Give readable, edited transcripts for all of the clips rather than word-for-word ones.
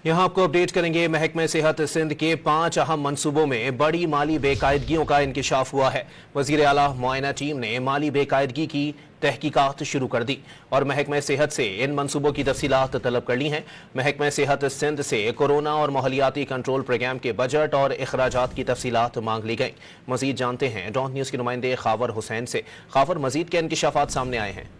यहाँ आपको अपडेट करेंगे। महकमे सेहत सिंध के 5 अहम मंसूबों में बड़ी माली बेकायदगियों का इंकशाफ हुआ है। वजीर आला मुआयना टीम ने माली बेकायदगी की तहकीकात शुरू कर दी और महकमे सेहत से इन मंसूबों की तफसीलात तलब कर ली हैं। महकमे सेहत सिंध से कोरोना और माहौलियाती कंट्रोल प्रोग्राम के बजट और अखराजात की तफसीलात मांग ली गई। मजीद जानते हैं डॉन न्यूज़ के नुमाइंदे खावर हुसैन से। खावर, मजीद के इंकशाफात सामने आए हैं?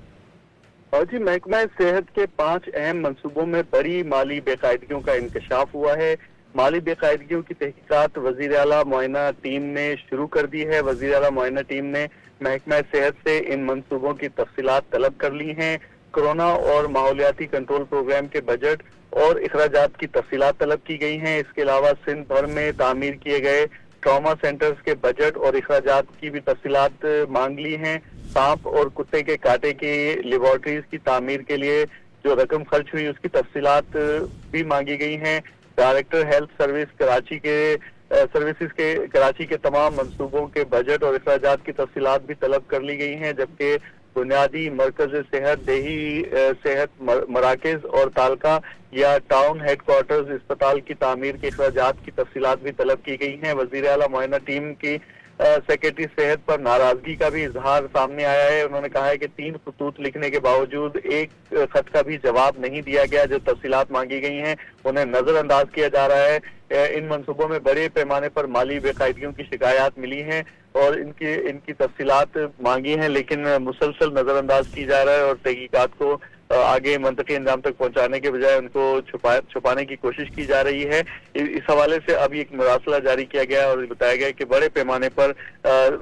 और जी, महकमा सेहत के 5 अहम मंसूबों में बड़ी माली बेकायदगियों का इंकशाफ हुआ है। माली बेकायदगियों की तहकीकात वजीर आला मुआयना टीम ने शुरू कर दी है। वजीर आला मुआयना टीम ने महकमा सेहत से इन मंसूबों की तफसीलात तलब कर ली हैं। कोरोना और माहौलियाती कंट्रोल प्रोग्राम के बजट और अखराजात की तफसीलात तलब की गई हैं। इसके अलावा सिंध भर में तामीर किए गए ट्रॉमा सेंटर्स के बजट और अखराजात की भी तफसीलात मांग ली हैं। सांप और कुत्ते के कांटे की लेबोरेटरीज की तामीर के लिए जो रकम खर्च हुई उसकी तफसीलात भी मांगी गई हैं। डायरेक्टर हेल्थ सर्विसेज के कराची के तमाम मंसूबों के बजट और अखराजात की तफसीलात भी तलब कर ली गई हैं, जबकि बुनियादी मरकज सेहत, देही सेहत मराकज और तालका या टाउन हेडक्वार्टर्स अस्पताल की तामीर के अखराजात की तफसीलात भी तलब की गई हैं। वजीर आला मुआयना टीम की सेक्रेटरी सेहत पर नाराजगी का भी इजहार सामने आया है। उन्होंने कहा है कि 3 खतूत लिखने के बावजूद एक खत का भी जवाब नहीं दिया गया। जो तफसीलात मांगी गई हैं उन्हें नजरअंदाज किया जा रहा है। इन मंसूबों में बड़े पैमाने पर माली बेकायदगियों की शिकायत मिली हैं और इनकी तफसीलात मांगी हैं, लेकिन मुसलसल नजरअंदाज की जा रहा है और तहकीकात को आगे मंतकी अंजाम तक पहुंचाने के बजाय उनको छुपाने की कोशिश की जा रही है। इस हवाले से अभी एक मुरासला जारी किया गया और बताया गया कि बड़े पैमाने पर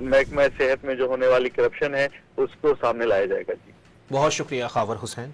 महकमा सेहत में जो होने वाली करप्शन है उसको सामने लाया जाएगा। जी, बहुत शुक्रिया खावर हुसैन।